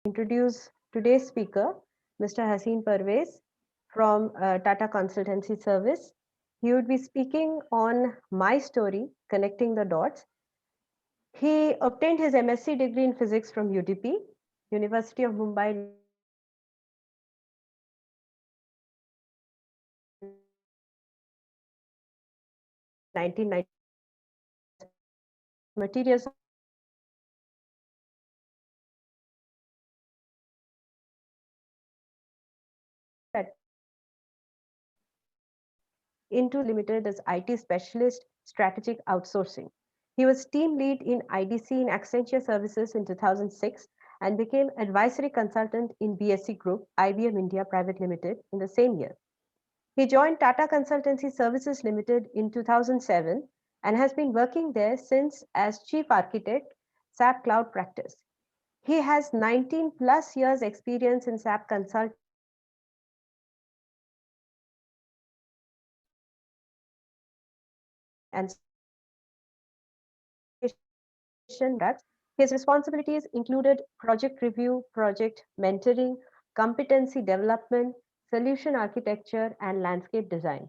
Introduce today's speaker, Mr. Haseen Parvez from Tata Consultancy Service. He would be speaking on my story, Connecting the Dots. He obtained his MSc degree in physics from UTP, University of Mumbai, 1990 into Limited as IT specialist strategic outsourcing. He was team lead in IDC in Accenture Services in 2006 and became advisory consultant in BSC Group, IBM India Private Limited in the same year. He joined Tata Consultancy Services Limited in 2007 and has been working there since as chief architect, SAP Cloud Practice. He has 19 plus years experience in SAP consulting and products. His responsibilities included project review, project mentoring, competency development, solution architecture, and landscape design,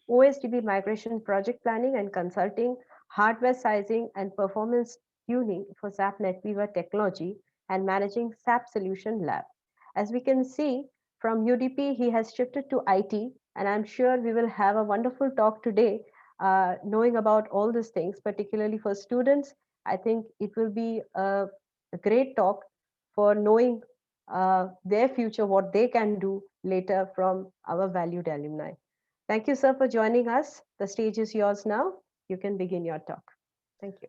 OSDB migration project planning and consulting, hardware sizing and performance tuning for SAP NetWeaver technology, and managing SAP Solution Lab. As we can see from UDP, he has shifted to IT, and I'm sure we will have a wonderful talk today knowing about all these things, particularly for students. I think it will be a great talk for knowing their future, what they can do later from our valued alumni. Thank you, sir, for joining us. The stage is yours now. You can begin your talk. Thank you.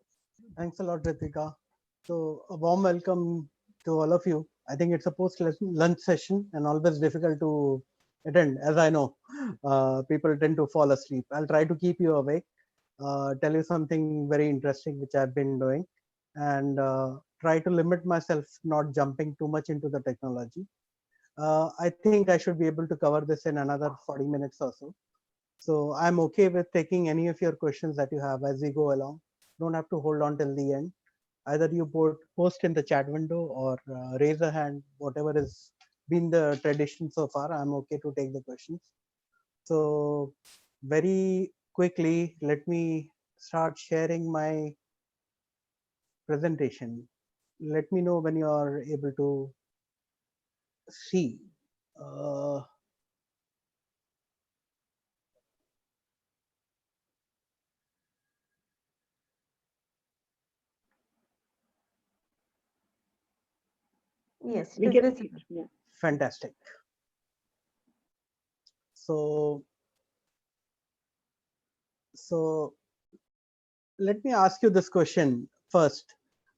Thanks a lot, Ritika. So a warm welcome to all of you. I think it's a post-lunch session and always difficult to attend, as I know. People tend to fall asleep. I'll try to keep you awake, tell you something very interesting which I've been doing, and try to limit myself not jumping too much into the technology. I think I should be able to cover this in another 40 minutes or so. So I'm okay with taking any of your questions that you have as we go along. Don't have to hold on till the end. Either you post in the chat window or raise a hand, whatever has been the tradition so far. I'm okay to take the questions. So very quickly, let me start sharing my presentation. Let me know when you are able to see. Uh, Yes, it We is can visible. see. Yeah. Fantastic. So, so let me ask you this question first.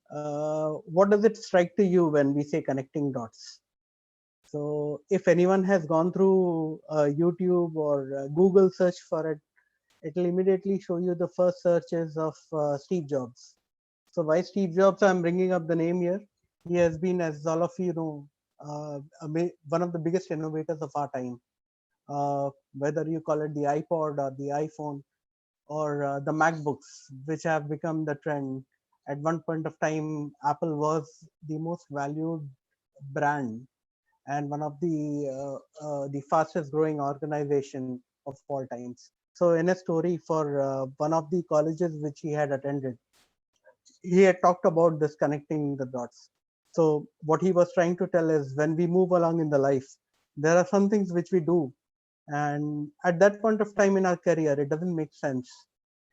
What does it strike to you when we say connecting dots? So if anyone has gone through YouTube or Google search for it, it will immediately show you the first searches of Steve Jobs. So why Steve Jobs? I'm bringing up the name here. He has been, as all of you know, one of the biggest innovators of our time. Whether you call it the iPod or the iPhone, or the MacBooks, which have become the trend. At one point of time, Apple was the most valued brand and one of the fastest growing organization of all times. So, in a story for one of the colleges which he had attended, he had talked about this connecting the dots. So, what he was trying to tell is when we move along in the life, there are some things which we do, and at that point of time in our career, it doesn't make sense,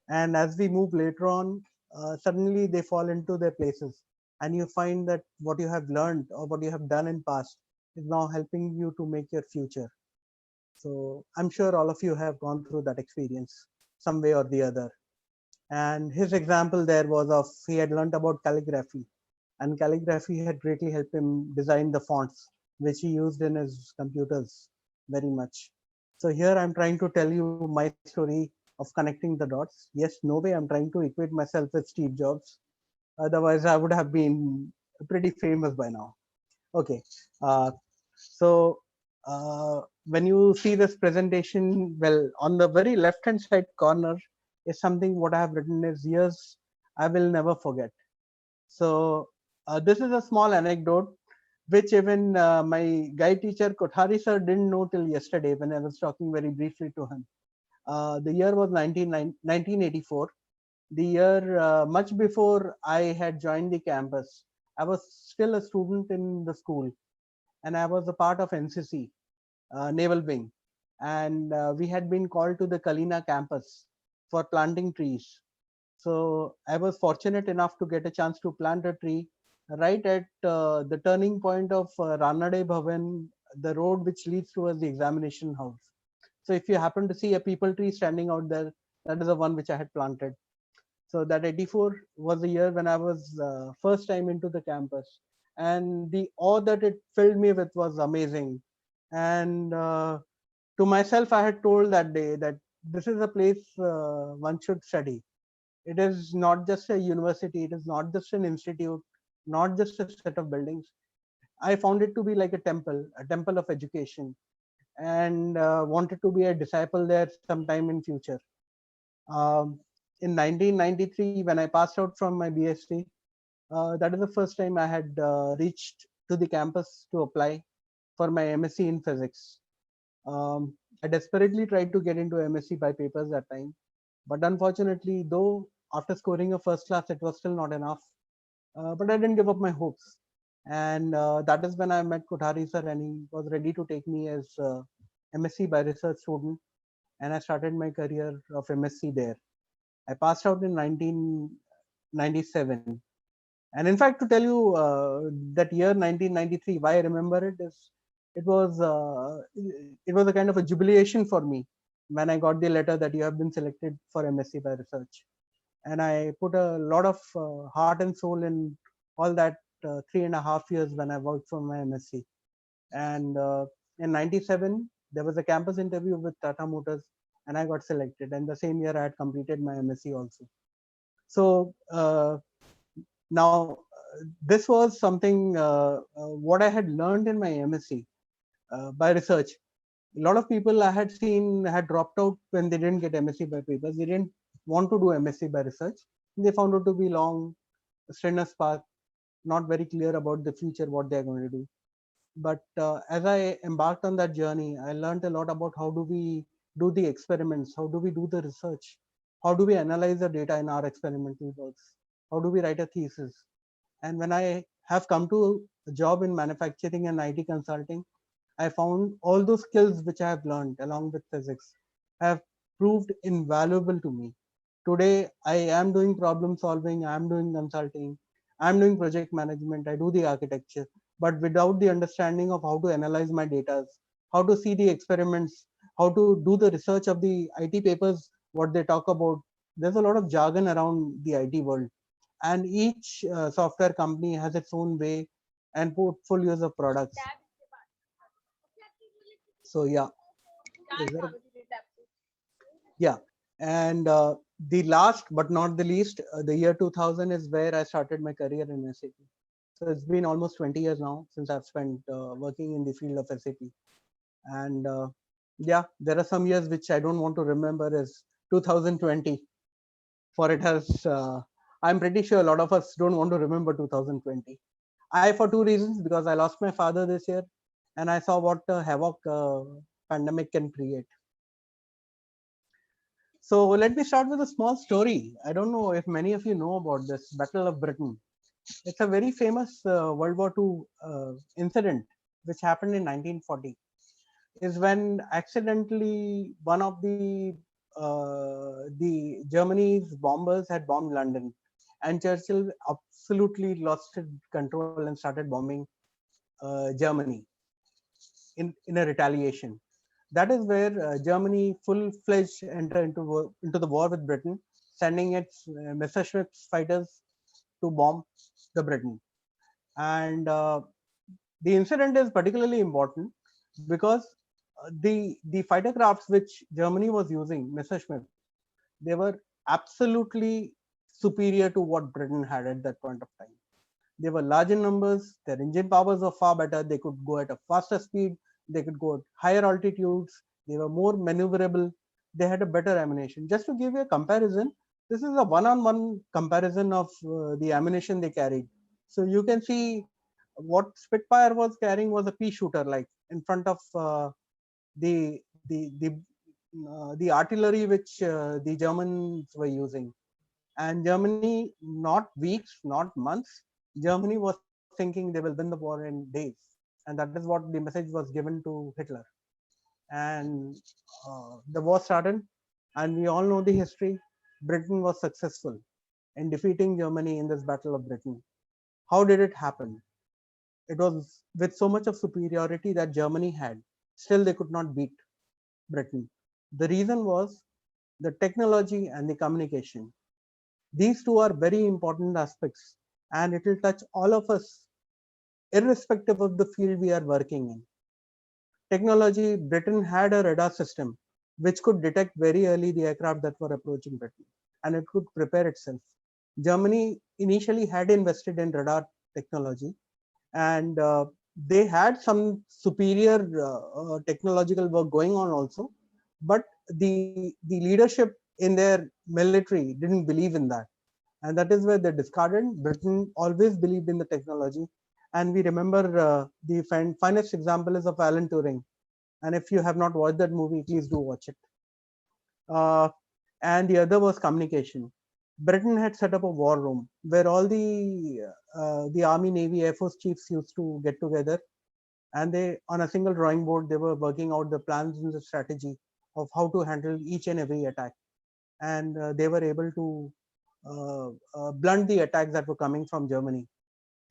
and as we move later on, suddenly they fall into their places, and you find that what you have learned or what you have done in past is now helping you to make your future. So I'm sure all of you have gone through that experience some way or the other. And his example there was of he had learned about calligraphy, and calligraphy had greatly helped him design the fonts which he used in his computers very much. So here I'm trying to tell you my story of connecting the dots. Yes, no way I'm trying to equate myself with Steve Jobs. Otherwise, I would have been pretty famous by now. Okay. Uh, so when you see this presentation, well, on the very left hand side corner is something what I have written is years I will never forget. So this is a small anecdote. which even my guide teacher Kothari sir didn't know till yesterday when I was talking very briefly to him. The year was 1984, the year much before I had joined the campus. I was still a student in the school, and I was a part of NCC, Naval Wing, and we had been called to the Kalina campus for planting trees. So I was fortunate enough to get a chance to plant a tree right at the turning point of Ranade Bhavan, the road which leads towards the examination house. So if you happen to see a people tree standing out there, that is the one which I had planted. So that 84 was the year when I was first time into the campus, and the awe that it filled me with was amazing. And to myself, I had told that day that this is a place one should study. It is not just a university, it is not just an institute, not just a set of buildings. I found it to be like a temple of education, and wanted to be a disciple there sometime in future. Um, in 1993, when I passed out from my BSc, that is the first time I had reached to the campus to apply for my MSc in physics. I desperately tried to get into MSc by papers that time, but unfortunately, though after scoring a first class, it was still not enough. But I didn't give up my hopes, and that is when I met Kothari sir, and he was ready to take me as MSc by research student, and I started my career of MSc there. I passed out in 1997. And in fact, to tell you that year 1993, why I remember it is it was a kind of a jubilation for me when I got the letter that you have been selected for MSc by research. And I put a lot of heart and soul in all that 3.5 years when I worked for my MSc. And in 97, there was a campus interview with Tata Motors, and I got selected. And the same year, I had completed my MSc also. So now, this was something what I had learned in my MSc by research. A lot of people I had seen had dropped out when they didn't get MSc by papers. They didn't want to do MSc by research. They found it to be long, strenuous path, not very clear about the future, what they're going to do. But as I embarked on that journey, I learned a lot about how do we do the experiments, how do we do the research, how do we analyze the data in our experimental works, how do we write a thesis. And when I have come to a job in manufacturing and IT consulting, I found all those skills which I have learned along with physics have proved invaluable to me. Today, I am doing problem solving, I am doing consulting, I am doing project management, I do the architecture, but without the understanding of how to analyze my data, how to see the experiments, how to do the research of the IT papers, what they talk about. There's a lot of jargon around the IT world, and each software company has its own way and portfolios of products. So yeah, yeah. And the last but not the least, the year 2000 is where I started my career in SAP. So it's been almost 20 years now since I've spent working in the field of SAP. And yeah, there are some years which I don't want to remember as 2020, for it has I'm pretty sure a lot of us don't want to remember 2020. I, for two reasons, because I lost my father this year, and I saw what havoc pandemic can create. So let me start with a small story. I don't know if many of you know about this Battle of Britain. It's a very famous World War II incident which happened in 1940. Is when accidentally one of the Germany's bombers had bombed London, and Churchill absolutely lost control and started bombing Germany in a retaliation. That is where Germany full-fledged entered into the war with Britain, sending its Messerschmitt fighters to bomb the Britain. And the incident is particularly important because the fighter crafts which Germany was using, Messerschmitt, they were absolutely superior to what Britain had at that point of time. They were large in numbers, their engine powers were far better, they could go at a faster speed, they could go at higher altitudes, they were more maneuverable, they had a better ammunition. Just to give you a comparison, this is a one-on-one comparison of the ammunition they carried. So you can see what Spitfire was carrying was a pea shooter, like in front of the the the the artillery which the Germans were using. And Germany, not weeks, not months, Germany was thinking they will win the war in days. And that is what the message was given to Hitler. And the war started, and we all know the history. Britain was successful in defeating Germany in this Battle of Britain. How did it happen? It was with so much of superiority that Germany had, still they could not beat Britain. The reason was the technology and the communication. These two are very important aspects, and it will touch all of us, irrespective of the field we are working in. Technology, Britain had a radar system which could detect very early the aircraft that were approaching Britain, and it could prepare itself. Germany initially had invested in radar technology, and they had some superior technological work going on also, but the leadership in their military didn't believe in that, and that is where they discarded. Britain always believed in the technology, and we remember the finest example is of Alan Turing. And if you have not watched that movie, please do watch it. Uh, and the other was communication. Britain had set up a war room where all the Army, Navy, Air Force chiefs used to get together, and they, on a single drawing board, they were working out the plans and the strategy of how to handle each and every attack. And they were able to blunt the attacks that were coming from Germany.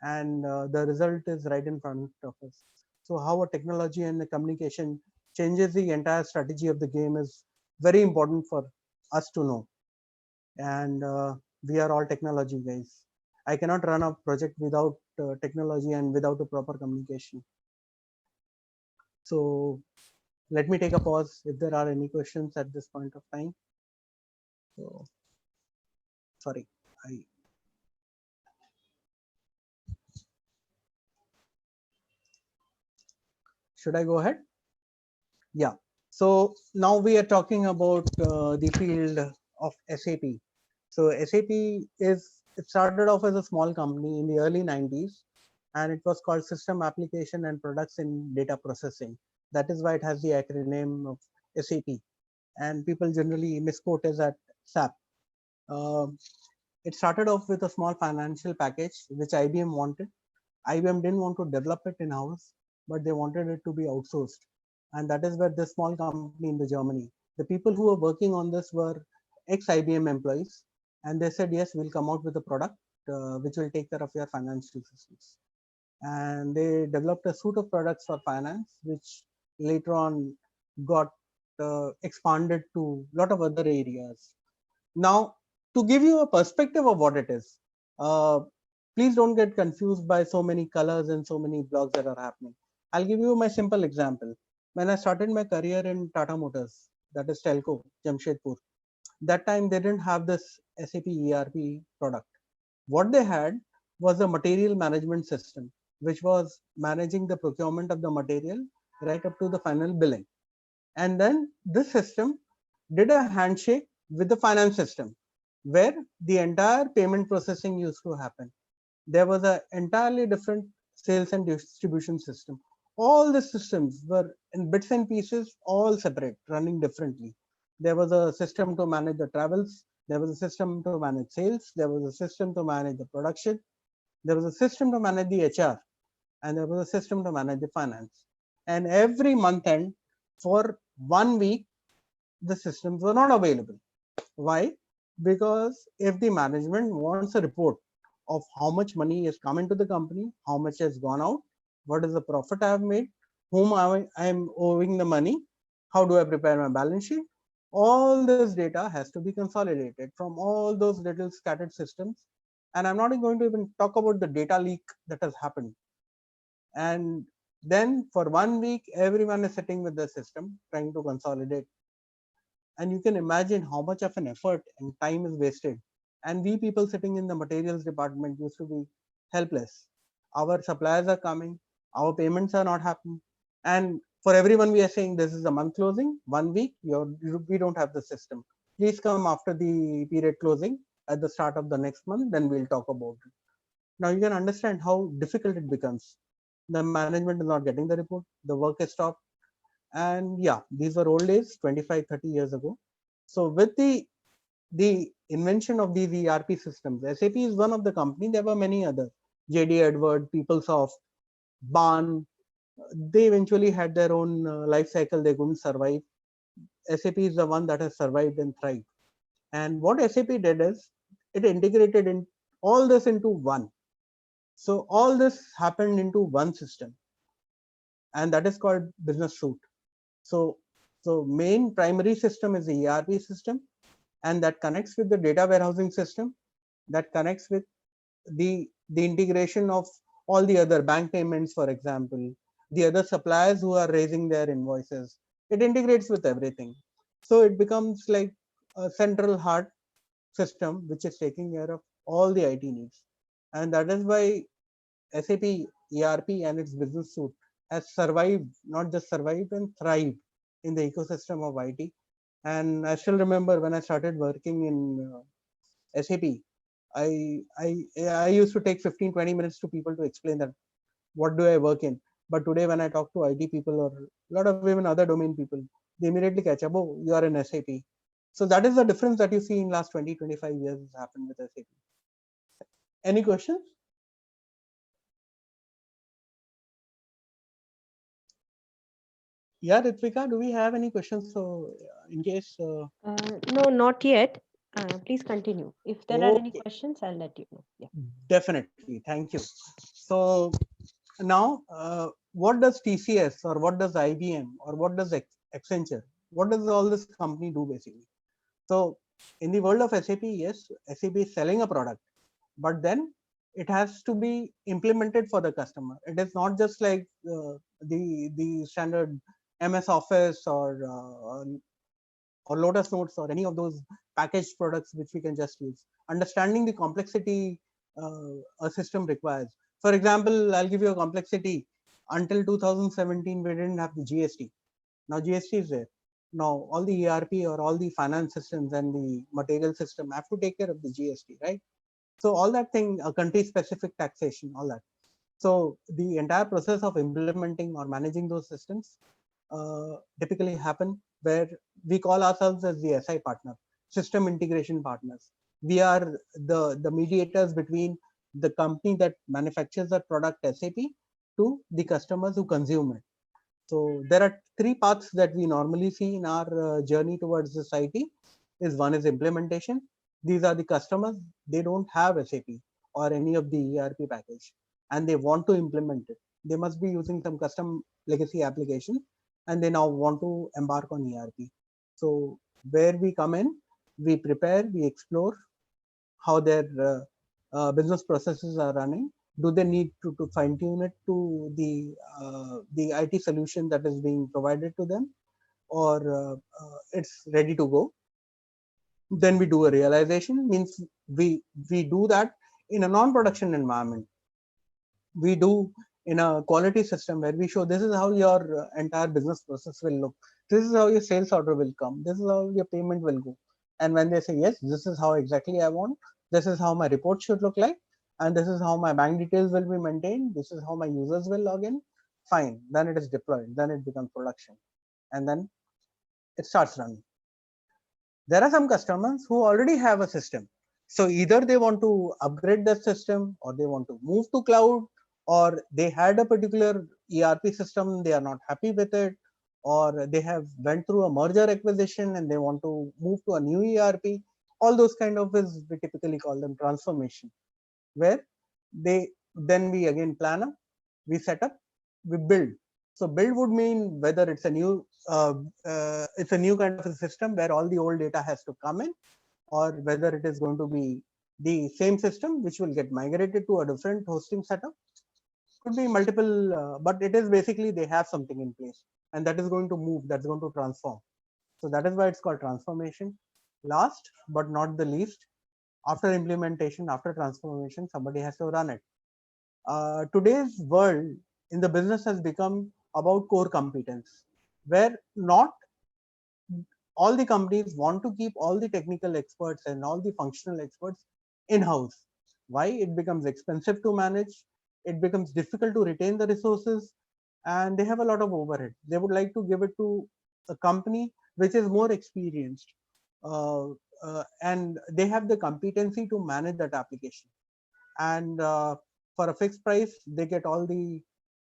And the result is right in front of us. So how a technology and the communication changes the entire strategy of the game is very important for us to know. And we are all technology guys. I cannot run a project without technology and without a proper communication. So let me take a pause if there are any questions at this point of time. So sorry, should I go ahead? Yeah. So now we are talking about the field of SAP. So SAP it started off as a small company in the early 90s, and it was called System Application and Products in Data Processing. That is why it has the acronym of SAP, and people generally misquote as at SAP. It started off with a small financial package which IBM wanted. IBM didn't want to develop it in house, but they wanted it to be outsourced. And that is where this small company in the Germany, the people who were working on this were ex IBM employees. And they said, yes, we'll come out with a product which will take care of your financial systems. And they developed a suite of products for finance, which later on got expanded to a lot of other areas. Now, to give you a perspective of what it is, uh, please don't get confused by so many colors and so many blogs that are happening. I'll give you my simple example. When I started my career in Tata Motors, that is Telco, Jamshedpur, that time they didn't have this SAP ERP product. What they had was a material management system, which was managing the procurement of the material right up to the final billing. And then this system did a handshake with the finance system where the entire payment processing used to happen. There was an entirely different sales and distribution system. All the systems were in bits and pieces, all separate, running differently. There was a system to manage the travels, there was a system to manage sales, there was a system to manage the production, there was a system to manage the HR, and there was a system to manage the finance. And every month end, for 1 week, the systems were not available. Why? Because if the management wants a report of how much money has come into the company, how much has gone out, what is the profit I have made, whom I am owing the money, how do I prepare my balance sheet, all this data has to be consolidated from all those little scattered systems. And I'm not going to even talk about the data leak that has happened. And then for 1 week, everyone is sitting with the system trying to consolidate, and you can imagine how much of an effort and time is wasted. And we people sitting in the materials department used to be helpless. Our suppliers are coming, our payments are not happening, and for everyone we are saying this is a month closing, 1 week, we don't have the system, please come after the period closing at the start of the next month, then we'll talk about it. Now you can understand how difficult it becomes. The management is not getting the report, the work is stopped. And yeah, these were old days, 25, 30 years ago. So with the invention of these ERP systems, SAP is one of the company. There were many others, JD Edward, PeopleSoft, Ban. They eventually had their own life cycle. They couldn't survive. SAP is the one that has survived and thrived. And what SAP did is it integrated in all this into one. So all this happened into one system, and that is called Business Suite. So, so main primary system is the ERP system, and that connects with the data warehousing system, that connects with the integration of all the other bank payments, for example, the other suppliers who are raising their invoices. It integrates with everything. So it becomes like a central heart system which is taking care of all the IT needs. And that is why SAP ERP and its business suite has survived, not just survived and thrived in the ecosystem of IT. And I still remember when I started working in SAP, I used to take 15, 20 minutes to people to explain that what do I work in. But today when I talk to IT people or a lot of even other domain people, they immediately catch up, oh, you are in SAP. So that is the difference that you see in last 20, 25 years has happened with SAP. Any questions? Yeah, Ritvika, do we have any questions? So in case, No, not yet. Please continue. If there are any okay, questions, I'll let you know. Yeah. definitely. Thank you. So now, what does TCS or what does IBM or what does Accenture, what does all this company do basically? So in the world of SAP, yes, SAP is selling a product, but then it has to be implemented for the customer. It is not just like the standard MS Office or Lotus Notes or any of those packaged products which we can just use. Understanding the complexity a system requires. For example, I'll give you a complexity. Until 2017, we didn't have the GST. Now GST is there. Now all the ERP or all the finance systems and the material system have to take care of the GST, right? So all that thing, a country specific taxation, all that. So the entire process of implementing or managing those systems typically happen where we call ourselves as the SI partner, system integration partners. We are the mediators between the company that manufactures that product SAP to the customers who consume it. So there are three paths that we normally see in our journey towards this IT. Is one is implementation. These are the customers, they don't have SAP or any of the ERP package and they want to implement it. They must be using some custom legacy application and they now want to embark on ERP. So where we come in, we prepare, we explore how their business processes are running. Do they need to fine tune it to the IT solution that is being provided to them, or it's ready to go? Then we do a realization, means we do that in a non-production environment. We do in a quality system where we show this is how your entire business process will look. This is how your sales order will come. This is how your payment will go. And when they say, yes, this is how exactly I want, this is how my report should look like, and this is how my bank details will be maintained, this is how my users will log in, fine. Then it is deployed. Then it becomes production. And then it starts running. There are some customers who already have a system. So either they want to upgrade the system or they want to move to cloud, or they had a particular ERP system, they are not happy with it, or they have went through a merger acquisition and they want to move to a new ERP. All those kind of is, we typically call them transformation, where then we again plan up, we set up, we build. So build would mean whether it's a new kind of a system where all the old data has to come in, or whether it is going to be the same system which will get migrated to a different hosting setup. Could be multiple, but it is basically they have something in place and that is going to move, that's going to transform. So that is why it's called transformation. Last but not the least, after implementation, after transformation, somebody has to run it. Today's world in the business has become about core competence, where not all the companies want to keep all the technical experts and all the functional experts in house. Why? It becomes expensive to manage, it becomes difficult to retain the resources, and they have a lot of overhead. They would like to give it to a company which is more experienced, uh, and they have the competency to manage that application. And for a fixed price, they get all the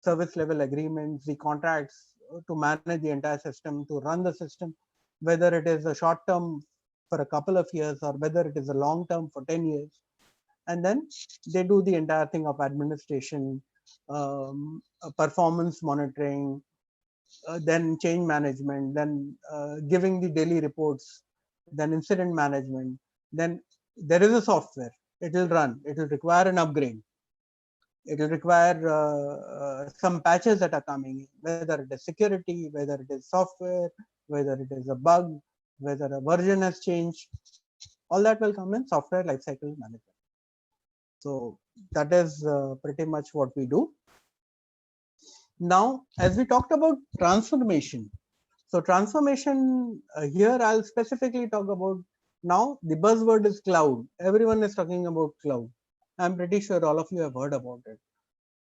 service level agreements, the contracts to manage the entire system, to run the system, whether it is a short term for a couple of years or whether it is a long term for 10 years. And then they do the entire thing of administration, performance monitoring, then change management, then giving the daily reports, then incident management. Then there is a software, it will run, it will require an upgrade, it will require some patches that are coming in, whether it is security, whether it is software, whether it is a bug, whether a version has changed. All that will come in software lifecycle management. So that is pretty much what we do. Now, as we talked about transformation, so transformation here I'll specifically talk about. Now the buzzword is cloud. Everyone is talking about cloud. I'm pretty sure all of you have heard about it.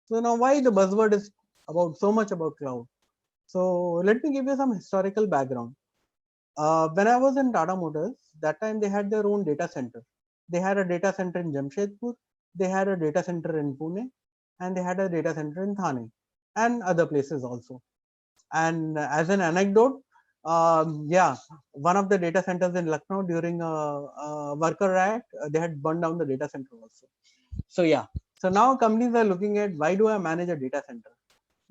So now why the buzzword is about so much about cloud? So let me give you some historical background. When I was in Tata Motors, that time they had their own data center. They had a data center in Jamshedpur, they had a data center in Pune, and they had a data center in Thane and other places also. And as an anecdote, yeah, one of the data centers in Lucknow during a worker riot, they had burned down the data center also. So yeah, so now companies are looking at why do I manage a data center?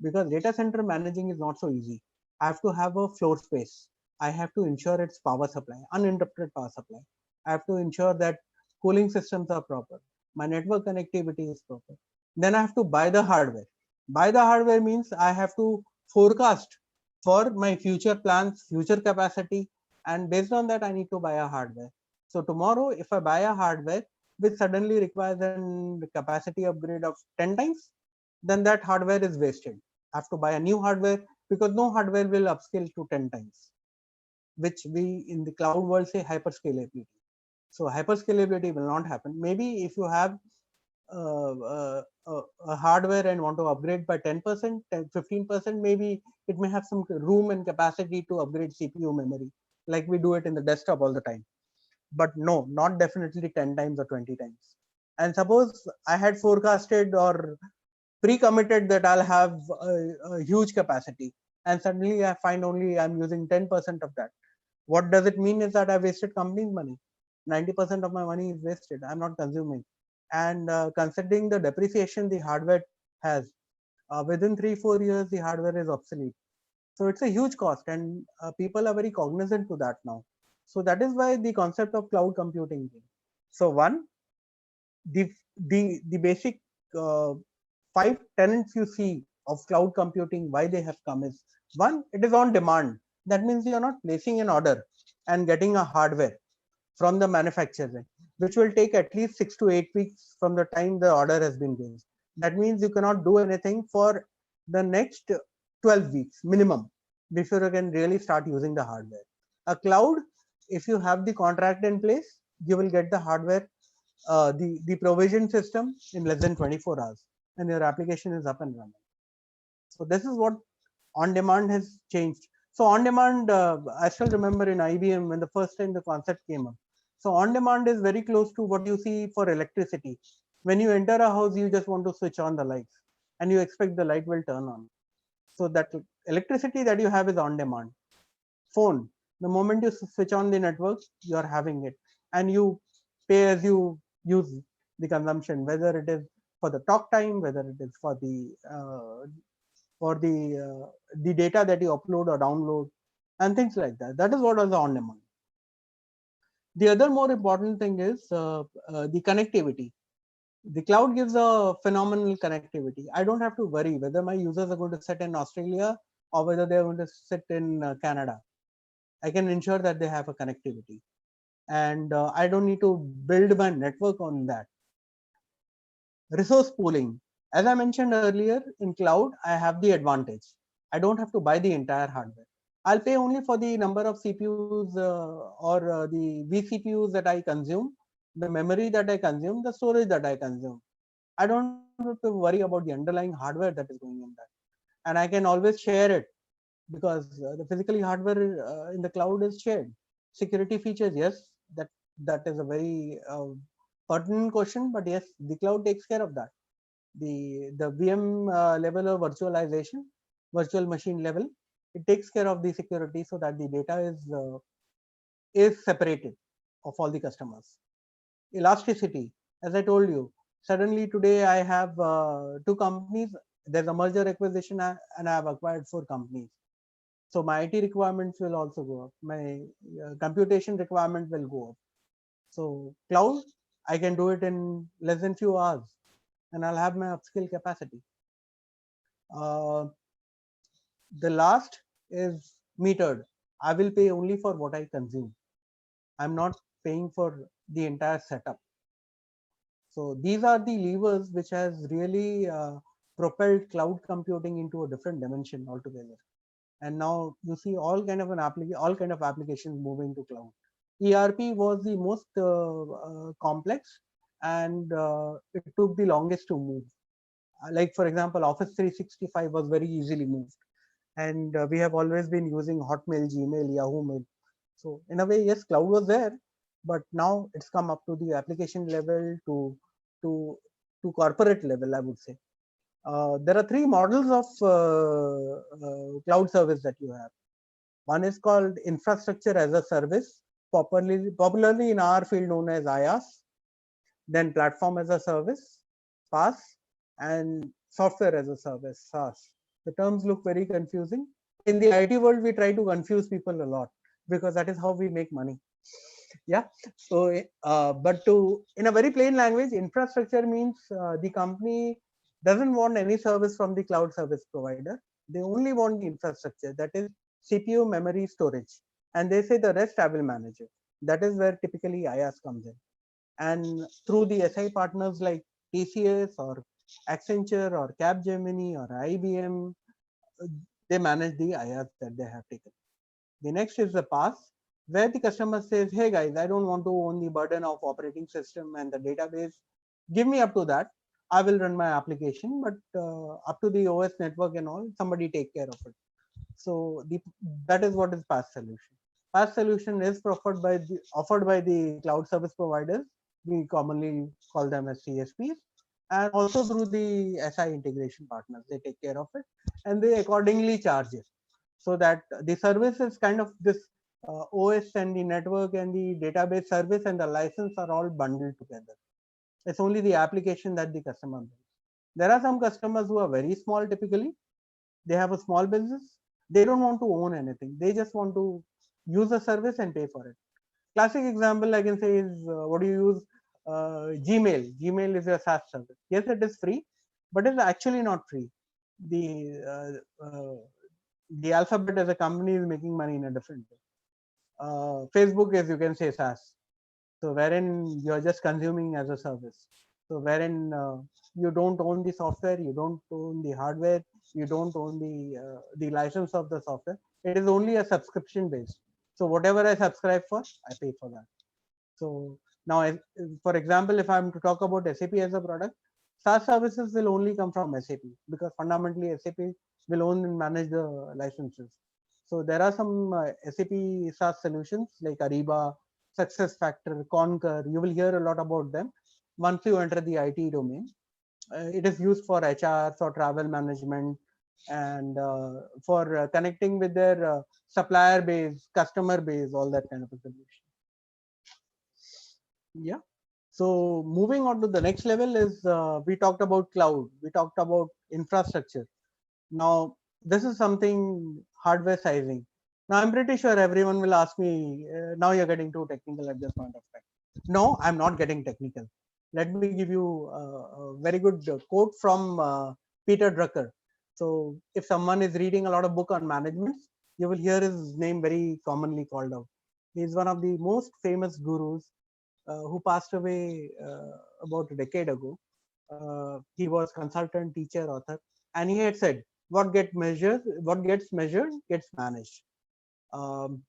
Because data center managing is not so easy. I have to have a floor space. I have to ensure its power supply, uninterrupted power supply. I have to ensure that cooling systems are proper. My network connectivity is proper. Then I have to buy the hardware. Buy the hardware means I have to forecast for my future plans, future capacity, and based on that, I need to buy a hardware. So tomorrow, if I buy a hardware which suddenly requires a capacity upgrade of 10 times, then that hardware is wasted. I have to buy a new hardware because no hardware will upscale to 10 times, which we in the cloud world say hyperscalability. So hyperscalability will not happen. Maybe if you have a hardware and want to upgrade by 10%, 15%, maybe it may have some room and capacity to upgrade CPU memory, like we do it in the desktop all the time. But no, not definitely 10 times or 20 times. And suppose I had forecasted or pre-committed that I'll have a huge capacity, and suddenly I find only I'm using 10% of that. What does it mean is that I wasted company's money. 90% of my money is wasted. I'm not consuming. And considering the depreciation the hardware has, within 3-4 years, the hardware is obsolete. So it's a huge cost, and people are very cognizant to that now. So that is why the concept of cloud computing came. So one, the basic uh, 5 tenets you see of cloud computing, why they have come is one, it is on demand. That means you are not placing an order and getting a hardware from the manufacturer, which will take at least 6 to 8 weeks from the time the order has been placed. That means you cannot do anything for the next 12 weeks minimum before you can really start using the hardware. A cloud, if you have the contract in place, you will get the hardware, the provision system in less than 24 hours, and your application is up and running. So this is what on demand has changed. So on demand, I still remember in IBM when the first time the concept came up. So on demand is very close to what you see for electricity. When you enter a house, you just want to switch on the lights and you expect the light will turn on. So that electricity that you have is on demand. Phone, the moment you switch on the network, you are having it, and you pay as you use the consumption, whether it is for the talk time, whether it is for the data that you upload or download, and things like that. That is what is on demand. The other more important thing is the connectivity. The cloud gives a phenomenal connectivity. I don't have to worry whether my users are going to sit in Australia or whether they're going to sit in Canada. I can ensure that they have a connectivity, and I don't need to build my network on that. Resource pooling. As I mentioned earlier, in cloud, I have the advantage. I don't have to buy the entire hardware. I'll pay only for the number of CPUs or the vCPUs that I consume the memory that I consume, the storage that I consume. I don't have to worry about the underlying hardware that is going in that. And I can always share it because the physically hardware in the cloud is shared. Security features, yes, that is a very pertinent question, but yes, the cloud takes care of that. The VM level of virtualization, virtual machine level, it takes care of the security so that the data is separated of all the customers. Elasticity, as I told you, suddenly today I have two companies. There's a merger acquisition and I have acquired four companies. So my IT requirements will also go up. My computation requirement will go up. So cloud, I can do it in less than few hours, and I'll have my upskill capacity. Uh, the last is metered. I will pay only for what I consume. I'm not paying for the entire setup. So these are the levers which has really propelled cloud computing into a different dimension altogether. And now you see all kind of applications moving to cloud. ERP was the most complex, and it took the longest to move. Like for example, Office 365 was very easily moved, and we have always been using Hotmail, Gmail, Yahoo Mail. So in a way, yes, cloud was there, but now it's come up to the application level to to corporate level, I would say. There are three models of cloud service that you have. One is called infrastructure as a service, popularly in our field known as IaaS. Then platform as a service, PaaS, and software as a service, SaaS. The terms look very confusing. In the IT world, we try to confuse people a lot because that is how we make money. Yeah. So, but in a very plain language, infrastructure means the company doesn't want any service from the cloud service provider. They only want the infrastructure, that is CPU, memory, storage, and they say the rest I will manage it. That is where typically IaaS comes in. And through the SI partners like TCS or Accenture or Capgemini or IBM, they manage the IaaS that they have taken. The next is the PaaS, where the customer says, hey guys, I don't want to own the burden of operating system and the database. Give me up to that. I will run my application, but up to the OS network and all, somebody take care of it. So that is what is PaaS solution. PaaS solution is offered by the cloud service providers. We commonly call them as CSPs, and also through the SI integration partners. They take care of it, and they accordingly charge it. So that the service is kind of this OS and the network and the database service and the license are all bundled together. It's only the application that the customer builds. There are some customers who are very small typically. They have a small business. They don't want to own anything. They just want to use the service and pay for it. Classic example I can say is what do you use? Gmail. Gmail is a SaaS service. Yes, it is free, but it's actually not free. The the alphabet as a company is making money in a different way. Facebook is, you can say, SaaS. So wherein you're just consuming as a service. So wherein you don't own the software, you don't own the hardware, you don't own the license of the software. It is only a subscription based. So whatever I subscribe for, I pay for that. So now, for example, if I'm to talk about SAP as a product, SaaS services will only come from SAP because fundamentally SAP will own and manage the licenses. So there are some SAP SaaS solutions like Ariba, SuccessFactor, Concur. You will hear a lot about them once you enter the IT domain. It is used for HR, for travel management, and for connecting with their supplier base, customer base, all that kind of a solution. Yeah. So moving on to the next level is we talked about cloud, we talked about infrastructure. Now this is something hardware sizing. Now I'm pretty sure everyone will ask me, now you're getting too technical at this point of time. No, I'm not getting technical. Let me give you a very good quote from Peter Drucker. So if someone is reading a lot of book on management, you will hear his name very commonly called out. He is one of the most famous gurus who passed away about a decade ago. He was consultant, teacher, author, and he had said, what gets measured gets managed." Um,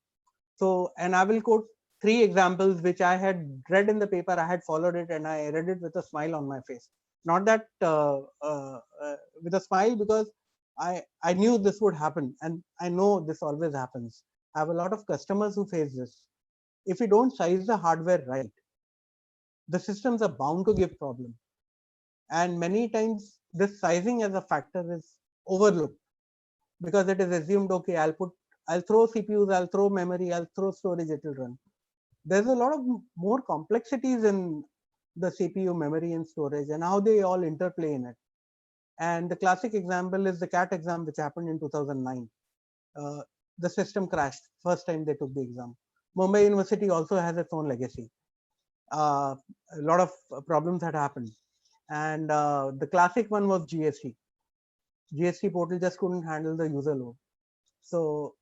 so, and I will quote three examples which I had read in the paper. I had followed it and I read it with a smile on my face. Not that with a smile, because I knew this would happen, and I know this always happens. I have a lot of customers who face this. If you don't size the hardware right, the systems are bound to give problem. And many times this sizing as a factor is overlooked, because it is assumed, okay, I'll throw CPUs, I'll throw memory, I'll throw storage, it will run. There's a lot of more complexities in the CPU, memory, and storage, and how they all interplay in it. And the classic example is the CAT exam, which happened in 2009. The system crashed first time they took the exam. Mumbai University also has its own legacy. A lot of problems had happened, and the classic one was GST. GST portal just couldn't handle the user load. So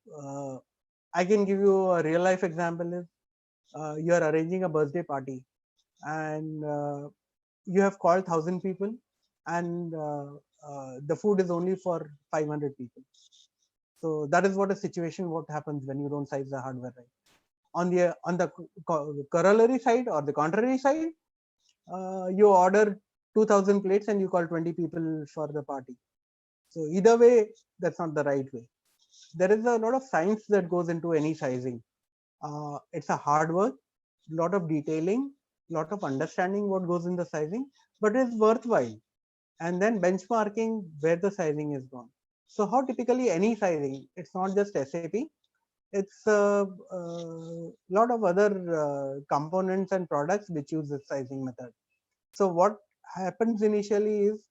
I can give you a real life example. Is you are arranging a birthday party, and you have called 1,000 people, and the food is only for 500 people. So that is what a situation what happens when you don't size the hardware right. On the corollary side or the contrary side, you order 2,000 plates and you call 20 people for the party. So either way, that's not the right way. There is a lot of science that goes into any sizing. It's a hard work, lot of detailing, lot of understanding what goes in the sizing, but it's worthwhile. And then benchmarking where the sizing is gone. So how typically any sizing, it's not just SAP, it's a lot of other components and products which use this sizing method. So what happens initially is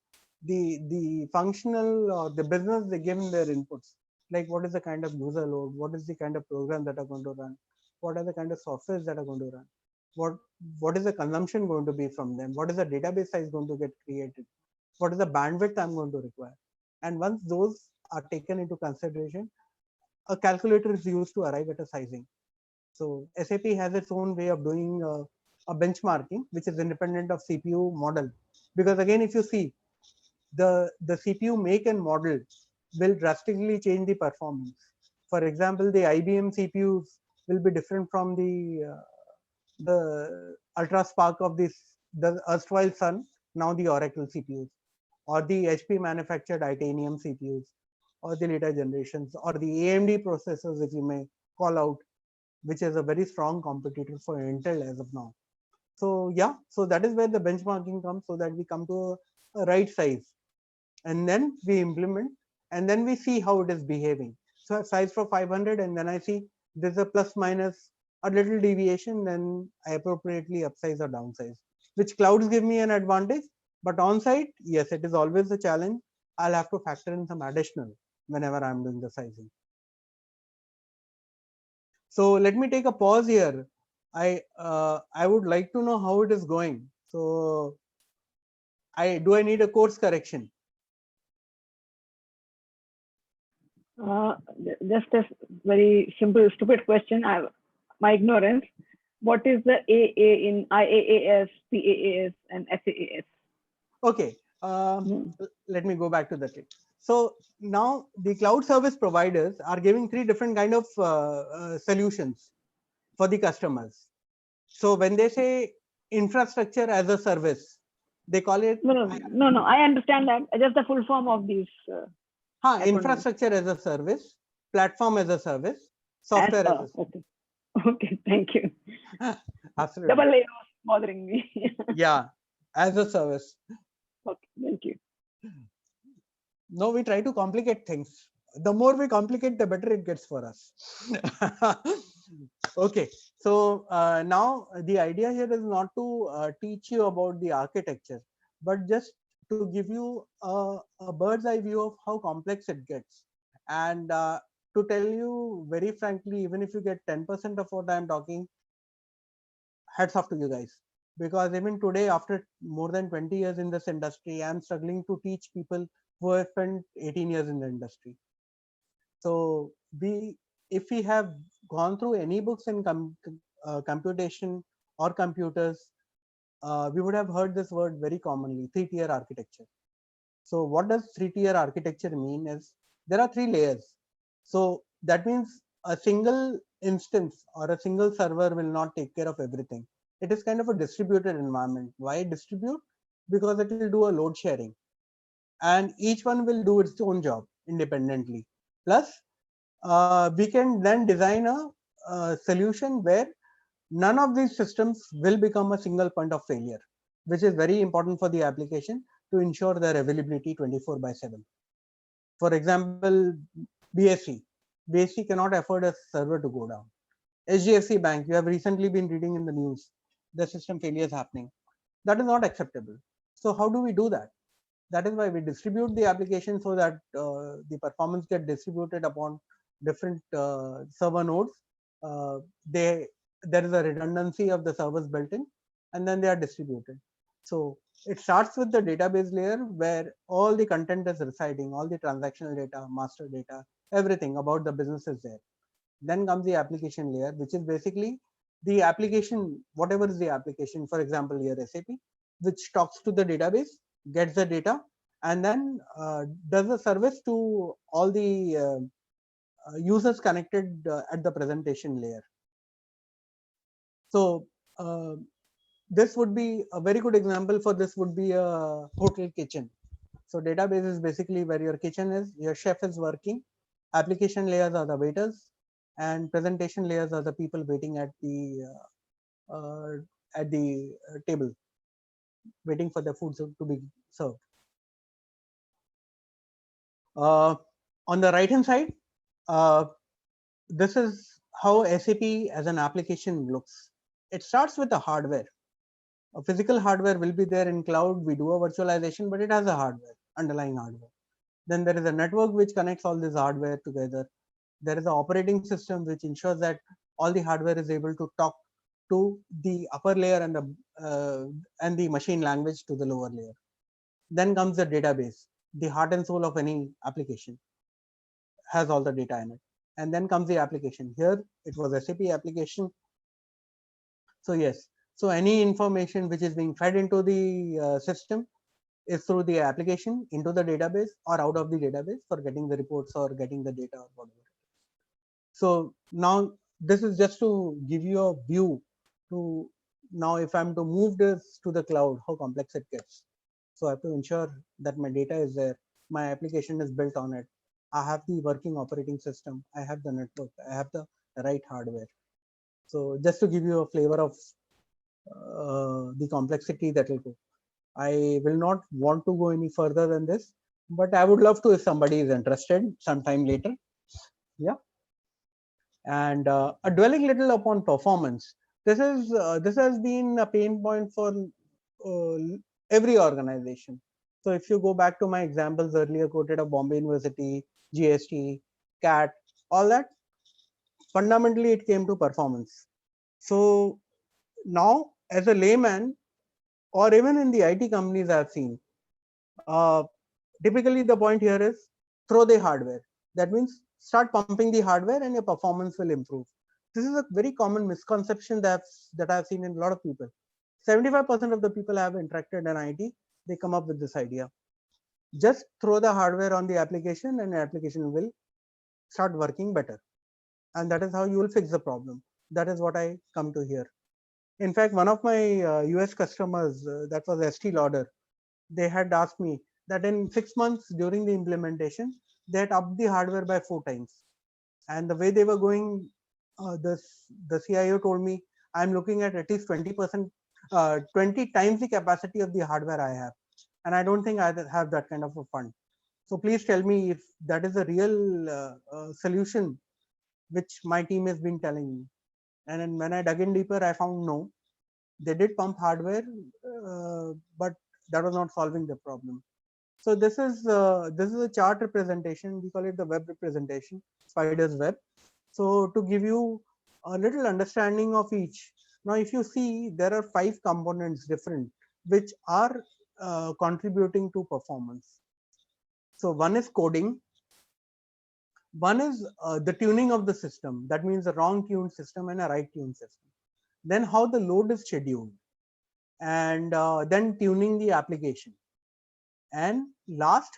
the functional or the business, they give their inputs, like what is the kind of user load, what is the kind of program that are going to run, what are the kind of softwares that are going to run, what is the consumption going to be from them, what is the database size going to get created, what is the bandwidth I'm going to require. And once those are taken into consideration, a calculator is used to arrive at a sizing. So SAP has its own way of doing a benchmarking, which is independent of CPU model. Because again, if you see, the CPU make and model will drastically change the performance. For example, the IBM CPUs will be different from the Ultra Spark of the erstwhile Sun, now the Oracle CPUs, or the HP manufactured Titanium CPUs, or the later generations, or the AMD processors, if you may call out, which is a very strong competitor for Intel as of now. So yeah, so that is where the benchmarking comes, so that we come to a right size, and then we implement, and then we see how it is behaving. So I size for 500, and then I see there's a plus minus a little deviation, then I appropriately upsize or downsize. Which clouds give me an advantage, but on site, yes, it is always a challenge. I'll have to factor in some additional whenever I'm doing the sizing. So let me take a pause here. I would like to know how it is going. So I need a course correction? Just a very simple, stupid question. My ignorance. What is the AA in IaaS, PaaS, and SaaS? Okay. Let me go back to that. So now the cloud service providers are giving three different kind of solutions for the customers. So when they say infrastructure as a service, they call it no. I understand that. Just the full form of these. Infrastructure as a service, platform as a service, software as a service. Okay. Okay, thank you. Absolutely. Double A was bothering me. Yeah, as a service. Okay, thank you. No, we try to complicate things. The more we complicate, the better it gets for us. Okay, so now the idea here is not to teach you about the architecture, but just to give you a bird's eye view of how complex it gets. And to tell you very frankly, even if you get 10% of what I'm talking, hats off to you guys. Because even today, after more than 20 years in this industry, I'm struggling to teach people who have spent 18 years in the industry. So if we have gone through any books in computation or computers, we would have heard this word very commonly, three-tier architecture. So what does three-tier architecture mean is there are three layers. So that means a single instance or a single server will not take care of everything. It is kind of a distributed environment. Why distribute? Because it will do a load sharing, and each one will do its own job independently. Plus, we can then design a solution where none of these systems will become a single point of failure, which is very important for the application to ensure their availability 24/7. For example, BSC. BSC cannot afford a server to go down. HDFC Bank, you have recently been reading in the news, the system failure is happening. That is not acceptable. So how do we do that? That is why we distribute the application so that the performance get distributed upon different server nodes. Uh, they There is a redundancy of the servers built in, and then they are distributed. So it starts with the database layer where all the content is residing, all the transactional data, master data, everything about the business is there. Then comes the application layer, which is basically the application, whatever is the application, for example, here SAP, which talks to the database, gets the data, and then does a service to all the users connected at the presentation layer. So this would be a very good example for this would be a hotel kitchen. So database is basically where your kitchen is, your chef is working, application layers are the waiters, and presentation layers are the people waiting at the table, waiting for the food to be served. On the right hand side, this is how SAP as an application looks. It starts with the hardware. A physical hardware will be there in cloud. We do a virtualization, but it has a hardware, underlying hardware. Then there is a network which connects all this hardware together. There is an operating system which ensures that all the hardware is able to talk to the upper layer and the machine language to the lower layer. Then comes the database, the heart and soul of any application, has all the data in it. And then comes the application. Here it was SAP application. So yes, so any information which is being fed into the system is through the application into the database or out of the database for getting the reports or getting the data or whatever. So now this is just to give you a view to now if I'm to move this to the cloud, how complex it gets. So I have to ensure that my data is there, my application is built on it. I have the working operating system, I have the network, I have the right hardware. So just to give you a flavor of the complexity that will go. I will not want to go any further than this, but I would love to if somebody is interested sometime later. Yeah. And dwelling little upon performance, this has been a pain point for uh, every organization. So if you go back to my examples earlier quoted of Bombay University, GST, CAT, all that, fundamentally it came to performance. So now as a layman, or even in the IT companies I've seen, typically the point here is throw the hardware. That means start pumping the hardware and your performance will improve. This is a very common misconception that I've seen in a lot of people. 75% of the people I have interacted in IT, they come up with this idea. Just throw the hardware on the application and the application will start working better. And that is how you will fix the problem. That is what I come to here. In fact, one of my US customers, that was Estee Lauder, they had asked me that in 6 months during the implementation, they had upped the hardware by 4 times. And the way they were going, the CIO told me, I'm looking at least 20%, 20 times the capacity of the hardware I have. And I don't think I have that kind of a fund. So please tell me if that is a real solution, which my team has been telling me. And then when I dug in deeper, I found no. They did pump hardware, but that was not solving the problem. So this is a chart representation. We call it the web representation, Spider's web. So to give you a little understanding of each. Now, if you see, there are 5 components different, which are contributing to performance. So one is coding. One is the tuning of the system. That means a wrong tuned system and a right tuned system. Then how the load is scheduled, and then tuning the application. And last,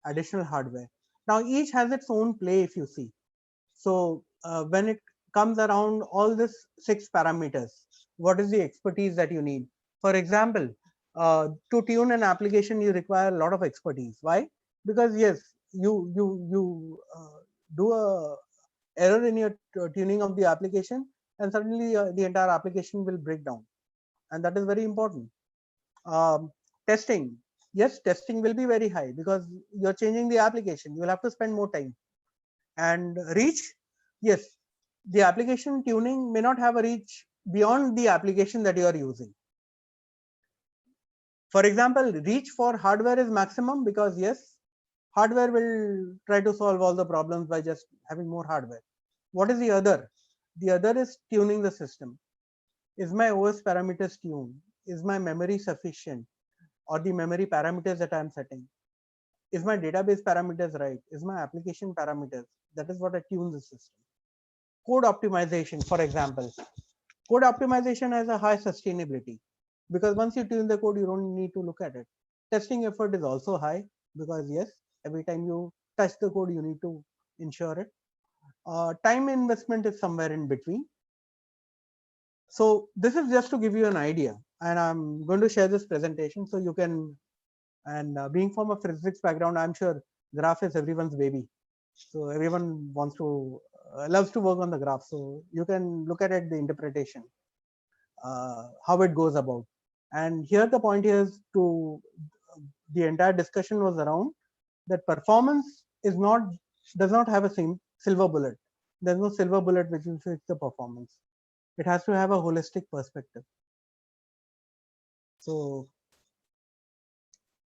additional hardware. Now each has its own play if you see. So when it comes around all these 6 parameters. What is the expertise that you need? For example, to tune an application, you require a lot of expertise. Why? Because yes, you do a error in your tuning of the application, and suddenly the entire application will break down, and that is very important. um, Testing, yes, testing will be very high because you're changing the application, you will have to spend more time. And reach, yes, the application tuning may not have a reach beyond the application that you are using. For example, reach for hardware is maximum because yes, hardware will try to solve all the problems by just having more hardware. What is the other? The other is tuning the system. Is my OS parameters tuned? Is my memory sufficient? Or the memory parameters that I'm setting? Is my database parameters right? Is my application parameters? That is what I tune the system. Code optimization, for example. Code optimization has a high sustainability because once you tune the code, you don't need to look at it. Testing effort is also high because yes, every time you touch the code, you need to ensure it. Time investment is somewhere in between. So this is just to give you an idea, and I'm going to share this presentation so you can. And being from a physics background, I'm sure graph is everyone's baby. So everyone wants to loves to work on the graph. So you can look at it, the interpretation, how it goes about. And here the point is to the entire discussion was around that performance is not does not have a silver bullet. There's no silver bullet which will fix the performance. It has to have a holistic perspective. So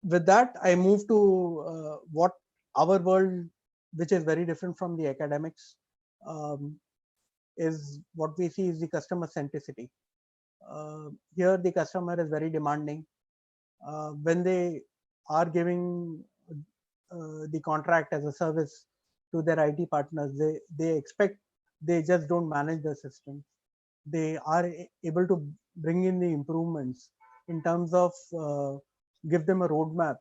with that, I move to what our world, which is very different from the academics, is what we see is the customer centricity. Here, the customer is very demanding. When they are giving the contract as a service to their IT partners, they expect they just don't manage the system. They are able to bring in the improvements in terms of give them a roadmap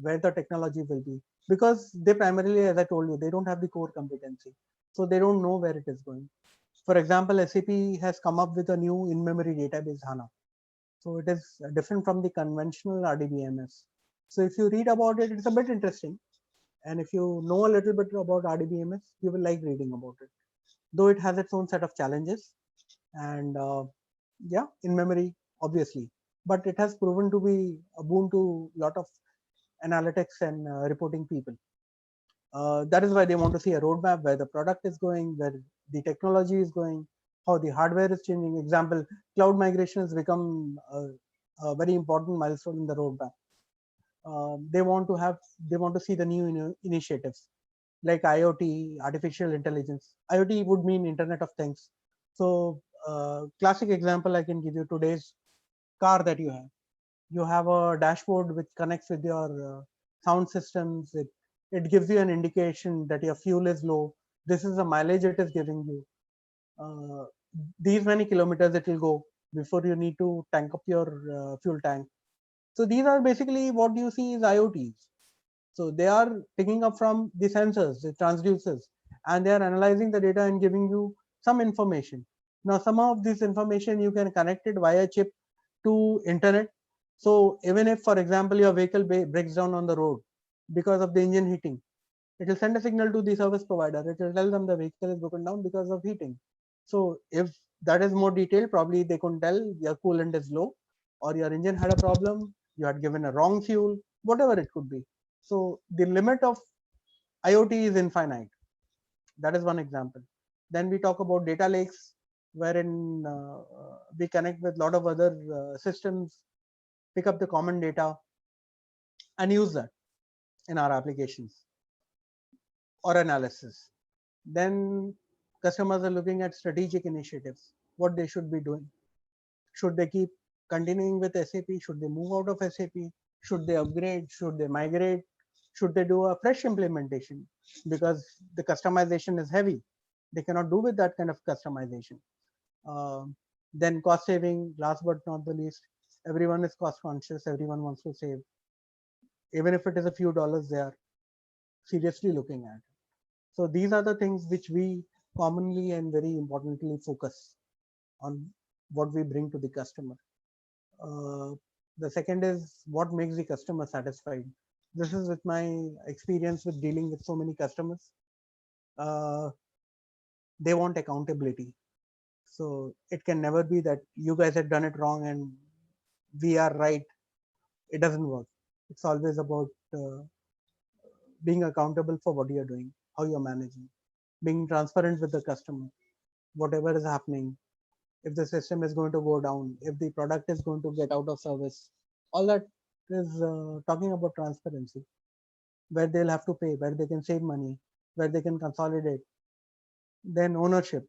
where the technology will be, because they primarily, as I told you, they don't have the core competency, so they don't know where it is going. For example, SAP has come up with a new in-memory database, HANA. So it is different from the conventional RDBMS. So if you read about it, it's a bit interesting. And if you know a little bit about RDBMS, you will like reading about it, though it has its own set of challenges. And yeah, in memory, obviously, but it has proven to be a boon to a lot of analytics and reporting people. That is why they want to see a roadmap where the product is going, where the technology is going, how the hardware is changing. Example, cloud migration has become a very important milestone in the roadmap. They want to see the new initiatives like IoT, artificial intelligence. IoT would mean Internet of Things. So classic example I can give you: today's car that you have. You have a dashboard which connects with your sound systems. It gives you an indication that your fuel is low. This is the mileage it is giving you. These many kilometers it will go before you need to tank up your fuel tank. So these are basically what you see is IoTs. So they are picking up from the sensors, the transducers, and they are analyzing the data and giving you some information. Now, some of this information you can connect it via chip to internet. So even if, for example, your vehicle breaks down on the road because of the engine heating, it will send a signal to the service provider. It will tell them the vehicle is broken down because of heating. So if that is more detailed, probably they can tell your coolant is low, or your engine had a problem, you had given a wrong fuel, whatever it could be. So the limit of IoT is infinite. That is one example. Then we talk about data lakes, wherein we connect with a lot of other systems, pick up the common data, and use that in our applications or analysis. Then customers are looking at strategic initiatives, what they should be doing. Should they keep continuing with SAP? Should they move out of SAP? Should they upgrade? Should they migrate? Should they do a fresh implementation? Because the customization is heavy. They cannot do with that kind of customization. Then cost saving, last but not the least, everyone is cost conscious. Everyone wants to save. Even if it is a few dollars, they are seriously looking at. So these are the things which we commonly and very importantly focus on what we bring to the customer. The second is what makes the customer satisfied. This is with my experience with dealing with so many customers. Uh, they want accountability. So it can never be that you guys have done it wrong and we are right. It doesn't work. It's always about being accountable for what you're doing, how you're managing, being transparent with the customer, whatever is happening. If the system is going to go down, if the product is going to get out of service, all that is talking about transparency, where they'll have to pay, where they can save money, where they can consolidate. Then ownership,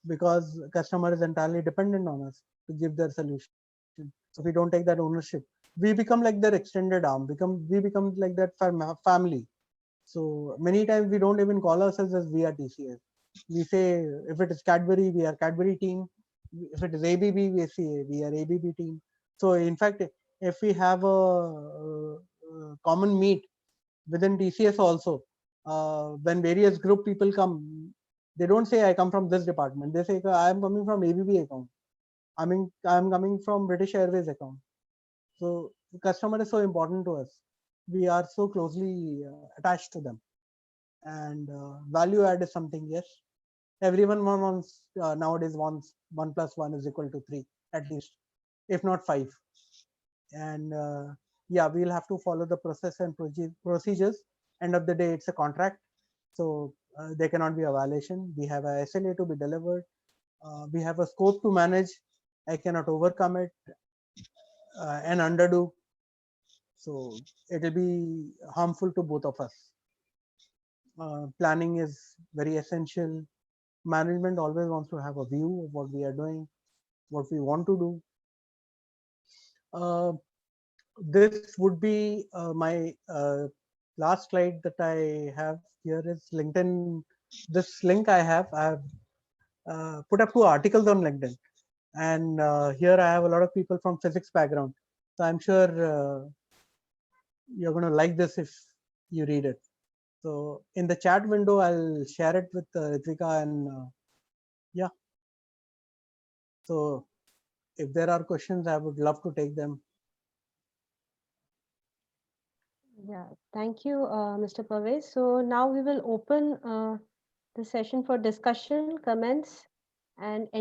because customer is entirely dependent on us to give their solution. So if we don't take that ownership, we become like their extended arm, we become like that family. So many times we don't even call ourselves as we are TCS. We say if it is Cadbury, we are Cadbury team. If it is ABB, we say we are ABB team. So in fact, if we have a common meet within TCS also, when various group people come, they don't say I come from this department. They say I am coming from ABB account. I'm coming from British Airways account. So the customer is so important to us. We are so closely attached to them, and value add is something. Yes, everyone wants nowadays wants 1+1 is equal to 3 at least, if not 5. And yeah, we'll have to follow the process and procedures. End of the day, it's a contract, so there cannot be a violation. We have a SLA to be delivered. We have a scope to manage. I cannot overcome it and underdo. So it will be harmful to both of us. Planning is very essential. Management always wants to have a view of what we are doing, what we want to do. This would be my last slide that I have here is LinkedIn. This link I have put up 2 articles on LinkedIn, and here I have a lot of people from physics background. So I'm sure you're going to like this if you read it. So in the chat window, I'll share it with Ritvika, and yeah. So if there are questions, I would love to take them. Yeah, thank you, Mr. Parvez. So now we will open the session for discussion, comments, and any